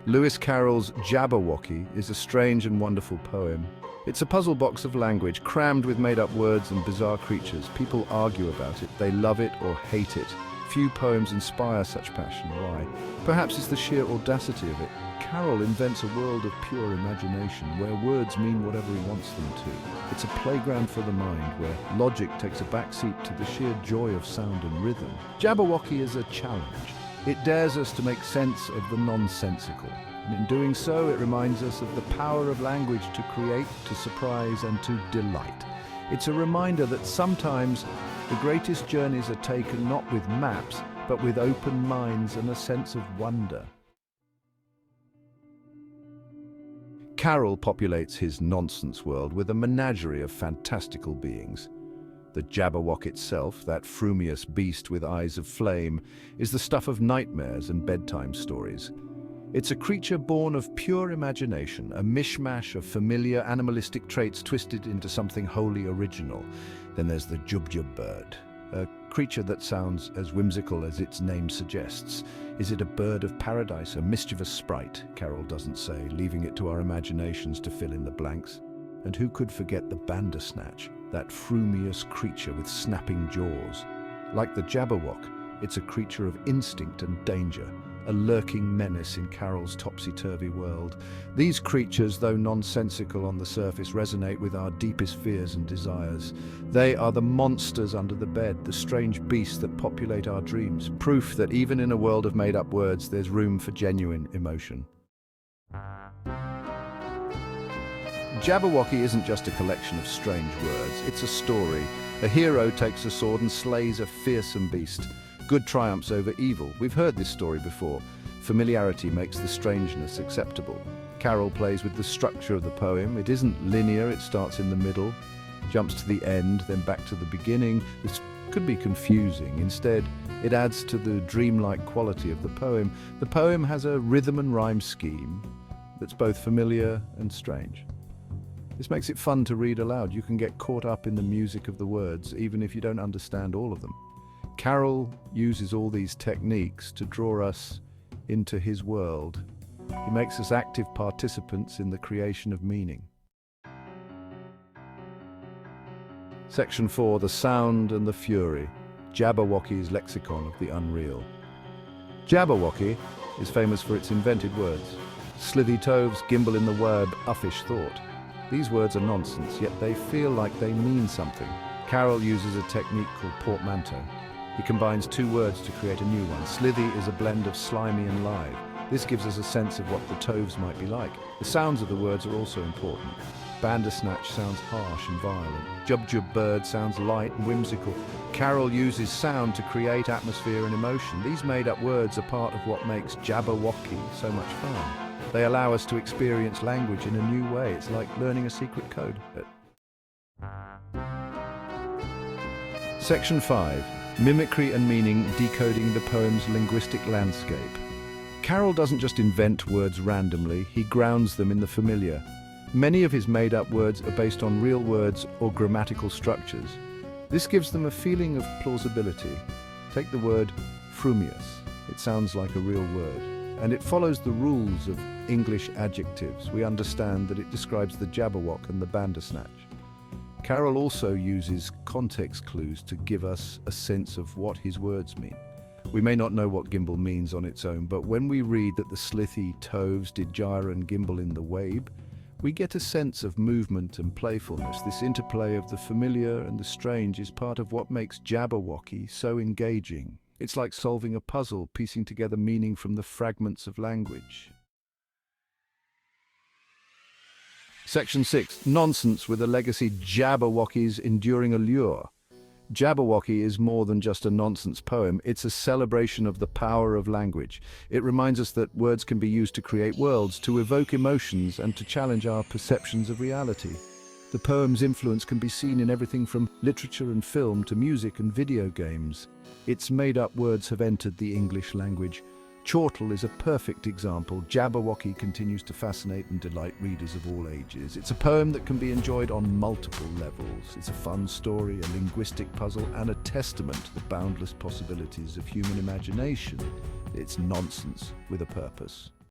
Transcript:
Lewis Carroll's Jabberwocky is a strange and wonderful poem. It's a puzzle box of language, crammed with made-up words and bizarre creatures. People argue about it, they love it or hate it. Few poems inspire such passion. Why? Perhaps it's the sheer audacity of it. Carroll invents a world of pure imagination, where words mean whatever he wants them to. It's a playground for the mind, where logic takes a backseat to the sheer joy of sound and rhythm. Jabberwocky is a challenge. It dares us to make sense of the nonsensical. And in doing so, it reminds us of the power of language to create, to surprise, and to delight. It's a reminder that sometimes the greatest journeys are taken not with maps, but with open minds and a sense of wonder. Carroll populates his nonsense world with a menagerie of fantastical beings. The Jabberwock itself, that frumious beast with eyes of flame, is the stuff of nightmares and bedtime stories. It's a creature born of pure imagination, a mishmash of familiar animalistic traits twisted into something wholly original. Then there's the Jubjub bird, a creature that sounds as whimsical as its name suggests. Is it a bird of paradise, a mischievous sprite? Carroll doesn't say, leaving it to our imaginations to fill in the blanks. And who could forget the Bandersnatch, that frumious creature with snapping jaws? Like the Jabberwock, it's a creature of instinct and danger, a lurking menace in Carroll's topsy-turvy world. These creatures, though nonsensical on the surface, resonate with our deepest fears and desires. They are the monsters under the bed, the strange beasts that populate our dreams, proof that even in a world of made-up words, there's room for genuine emotion. Jabberwocky isn't just a collection of strange words, it's a story. A hero takes a sword and slays a fearsome beast. Good triumphs over evil. We've heard this story before. Familiarity makes the strangeness acceptable. Carroll plays with the structure of the poem. It isn't linear, it starts in the middle, jumps to the end, then back to the beginning. This could be confusing. Instead, it adds to the dreamlike quality of the poem. The poem has a rhythm and rhyme scheme that's both familiar and strange. This makes it fun to read aloud. You can get caught up in the music of the words, even if you don't understand all of them. Carroll uses all these techniques to draw us into his world. He makes us active participants in the creation of meaning. Section 4, The Sound and the Fury. Jabberwocky's Lexicon of the Unreal. Jabberwocky is famous for its invented words. Slithy toves, gimble in the web, uffish thought. These words are nonsense, yet they feel like they mean something. Carroll uses a technique called portmanteau. He combines two words to create a new one. Slithy is a blend of slimy and live. This gives us a sense of what the toves might be like. The sounds of the words are also important. Bandersnatch sounds harsh and violent. Jubjub bird sounds light and whimsical. Carroll uses sound to create atmosphere and emotion. These made-up words are part of what makes Jabberwocky so much fun. They allow us to experience language in a new way. It's like learning a secret code. Section 5. Mimicry and meaning, decoding the poem's linguistic landscape. Carroll doesn't just invent words randomly, he grounds them in the familiar. Many of his made-up words are based on real words or grammatical structures. This gives them a feeling of plausibility. Take the word frumious. It sounds like a real word. And it follows the rules of English adjectives. We understand that it describes the Jabberwock and the Bandersnatch. Carroll also uses context clues to give us a sense of what his words mean. We may not know what gimble means on its own, but when we read that the slithy toves did gyre and gimble in the wabe, we get a sense of movement and playfulness. This interplay of the familiar and the strange is part of what makes Jabberwocky so engaging. It's like solving a puzzle, piecing together meaning from the fragments of language. Section 6. Nonsense with a legacy. Jabberwocky's enduring allure. Jabberwocky is more than just a nonsense poem, it's a celebration of the power of language. It reminds us that words can be used to create worlds, to evoke emotions, and to challenge our perceptions of reality. The poem's influence can be seen in everything from literature and film to music and video games. Its made-up words have entered the English language. Chortle is a perfect example. Jabberwocky continues to fascinate and delight readers of all ages. It's a poem that can be enjoyed on multiple levels. It's a fun story, a linguistic puzzle, and a testament to the boundless possibilities of human imagination. It's nonsense with a purpose.